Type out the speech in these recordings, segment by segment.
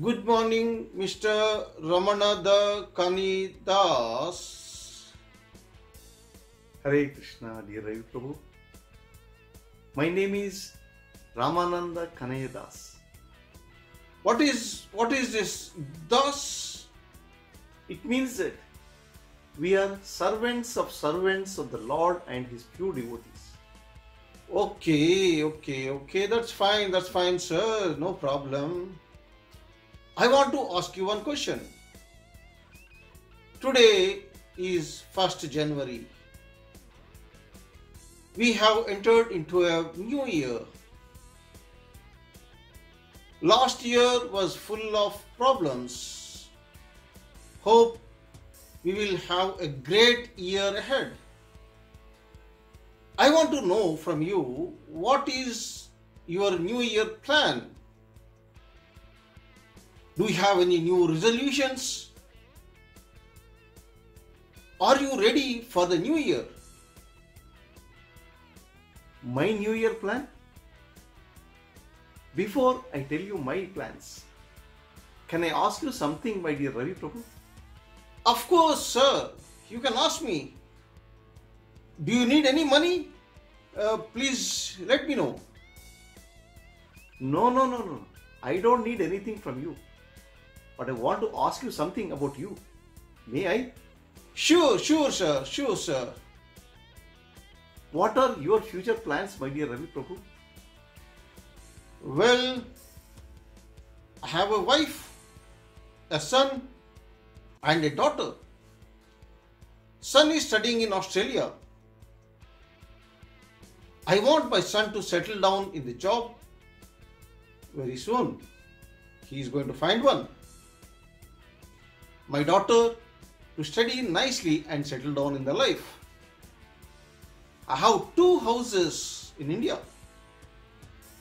Good morning, Mr. Ramananda Kanai. Hare Krishna, dear Ravi Prabhu. My name is Ramananda Kanai. What is this Das? It means that we are servants of the Lord and His pure devotees. Okay. That's fine, sir. No problem. I want to ask you one question. Today is 1st January. We have entered into a new year. Last year was full of problems. Hope we will have a great year ahead. I want to know from you, what is your new year plan? Do you have any new resolutions? Are you ready for the new year? My New Year plan? Before I tell you my plans, can I ask you something, my dear Ravi Prabhu? Of course, sir. You can ask me. Do you need any money? Please let me know. No. I don't need anything from you. But I want to ask you something about you. May I? Sure, sir. What are your future plans, my dear Ravi Prabhu? Well, I have a wife, a son, and a daughter. Son is studying in Australia. I want my son to settle down in the job very soon. He is going to find one. My daughter to study nicely and settle down in the life. I have 2 houses in India.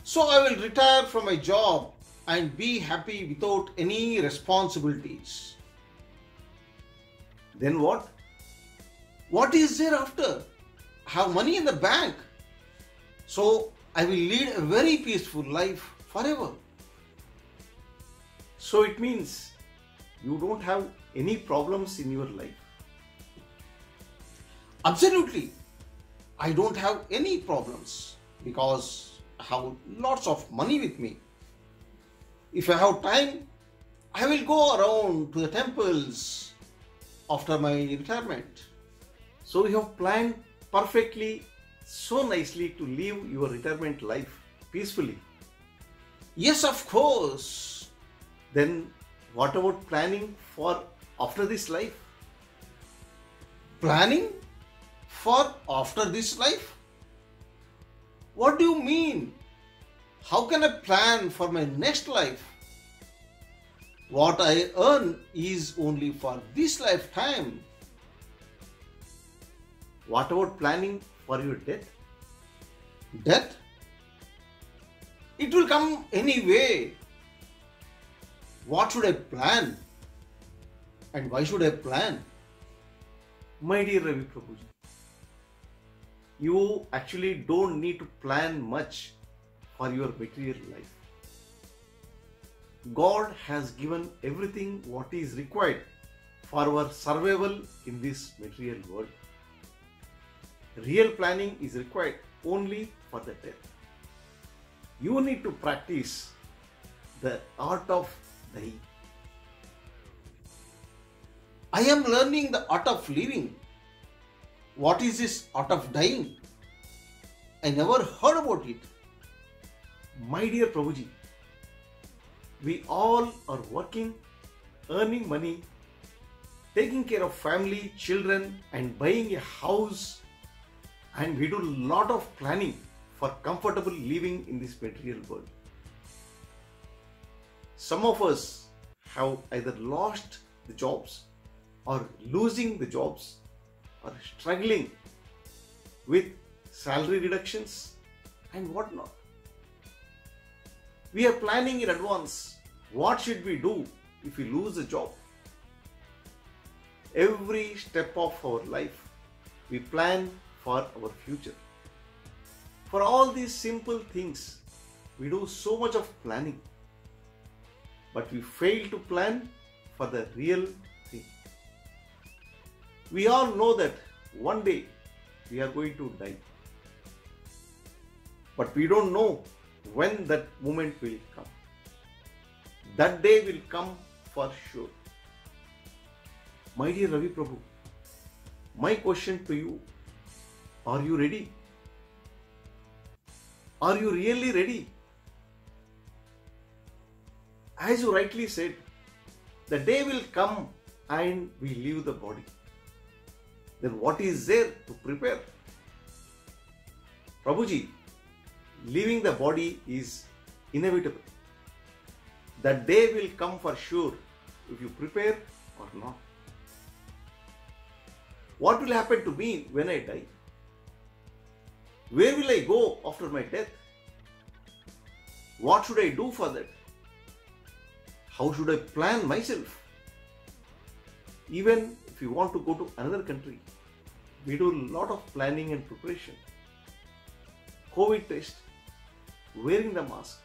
So I will retire from my job and be happy without any responsibilities. Then what? What is there after? I have money in the bank. So I will lead a very peaceful life forever. So it means you don't have any problems in your life. Absolutely. I don't have any problems because I have lots of money with me. If I have time, I will go around to the temples after my retirement. So you have planned perfectly, so nicely to live your retirement life peacefully. Yes, of course. Then what about planning for after this life? Planning for after this life? What do you mean? How can I plan for my next life? What I earn is only for this lifetime. What about planning for your death? Death? It will come anyway. What should I plan? And why should I plan? My dear Ravi Prabhuji, you actually don't need to plan much for your material life. God has given everything what is required for our survival in this material world. Real planning is required only for the death. You need to practice the art of dying. I am learning the art of living. What is this art of dying? I never heard about it. My dear Prabhuji, we all are working, earning money, taking care of family, children, and buying a house, and we do a lot of planning for comfortable living in this material world. Some of us have either lost the jobs or losing the jobs or struggling with salary reductions and whatnot. We are planning in advance what should we do if we lose a job. Every step of our life we plan for our future. For all these simple things we do so much of planning. but we fail to plan for the real thing. We all know that one day we are going to die, but we don't know when that moment will come. That day will come for sure. My dear Ravi Prabhu, my question to you, are you ready? Are you really ready? As you rightly said, the day will come and we leave the body. Then what is there to prepare? Prabhuji, leaving the body is inevitable. That day will come for sure if you prepare or not. What will happen to me when I die? Where will I go after my death? What should I do for that? How should I plan myself? Even if you want to go to another country, we do a lot of planning and preparation. COVID test, wearing the mask,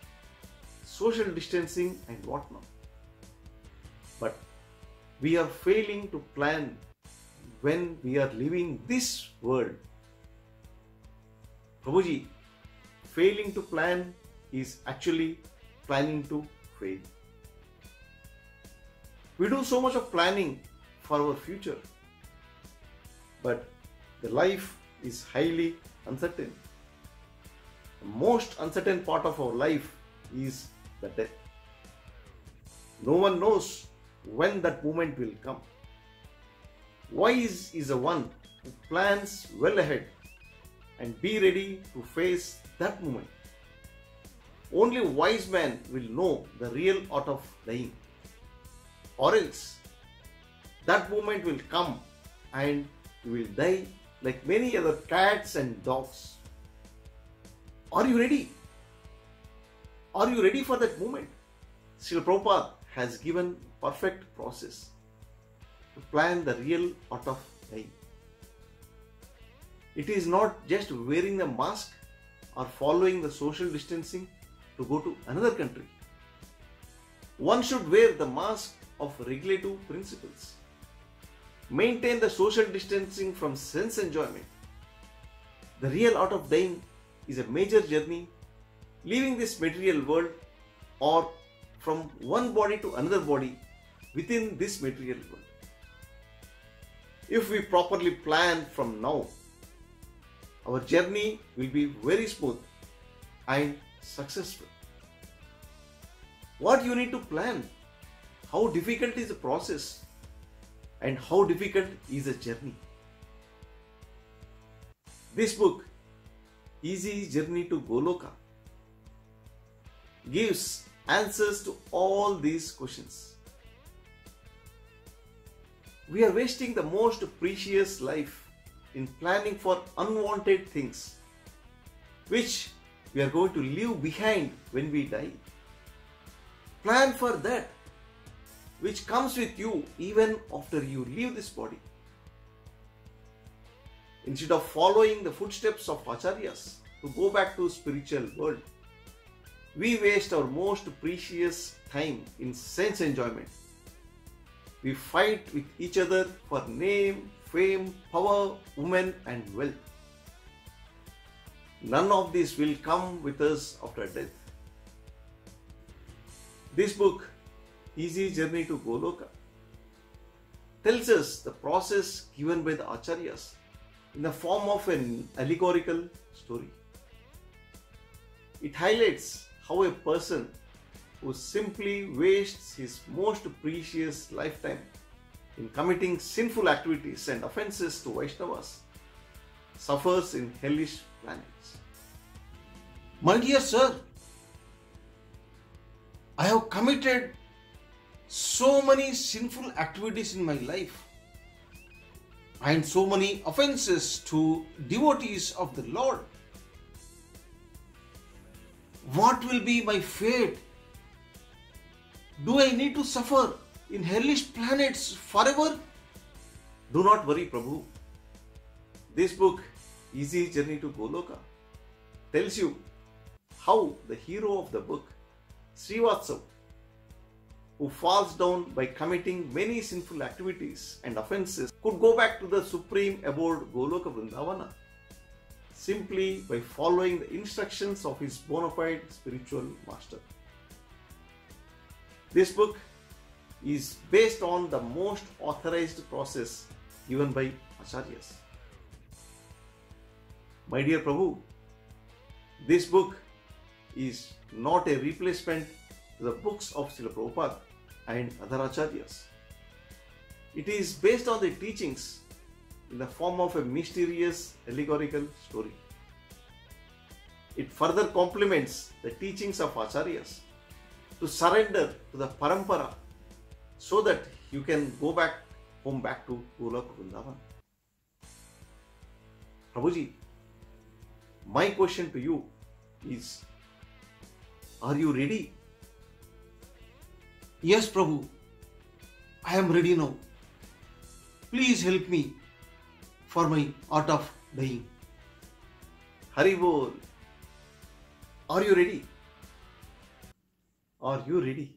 social distancing and whatnot. But we are failing to plan when we are leaving this world. Prabhuji, failing to plan is actually planning to fail. We do so much of planning for our future, but the life is highly uncertain. The most uncertain part of our life is the death. No one knows when that moment will come. Wise is the one who plans well ahead and be ready to face that moment. Only a wise man will know the real art of dying. Or else, that moment will come and you will die like many other cats and dogs. Are you ready? Are you ready for that moment? Srila Prabhupada has given perfect process to plan the real art of dying. It is not just wearing the mask or following the social distancing to go to another country. One should wear the mask of regulative principles. Maintain the social distancing from sense enjoyment. The real art of dying is a major journey, leaving this material world or from one body to another body within this material world. If we properly plan from now, our journey will be very smooth and successful. What you need to plan? How difficult is the process? And how difficult is the journey? This book, Easy Journey to Goloka, gives answers to all these questions. We are wasting the most precious life in planning for unwanted things, which we are going to leave behind when we die. Plan for that which comes with you even after you leave this body. Instead of following the footsteps of acharyas to go back to spiritual world, we waste our most precious time in sense enjoyment. We fight with each other for name, fame, power, women and wealth. None of this will come with us after death. This book, Easy Journey to Goloka, tells us the process given by the acharyas in the form of an allegorical story. It highlights how a person who simply wastes his most precious lifetime in committing sinful activities and offences to Vaishnavas suffers in hellish planets. My dear sir, I have committed so many sinful activities in my life and so many offenses to devotees of the Lord. What will be my fate? Do I need to suffer in hellish planets forever? Do not worry, Prabhu. This book, Easy Journey to Goloka, tells you how the hero of the book, Srivatsav, who falls down by committing many sinful activities and offenses could go back to the supreme abode Goloka Vrindavana simply by following the instructions of his bona fide spiritual master. This book is based on the most authorized process given by Acharyas. My dear Prabhu, this book is not a replacement to the books of Srila Prabhupada and other Acharyas. It is based on the teachings in the form of a mysterious allegorical story. It further complements the teachings of Acharyas to surrender to the parampara so that you can go back home back to Goloka Vrindavan. Prabhuji, my question to you is, are you ready? Yes, Prabhu. I am ready now. Please help me for my art of dying. Hari Bol. Are you ready? Are you ready?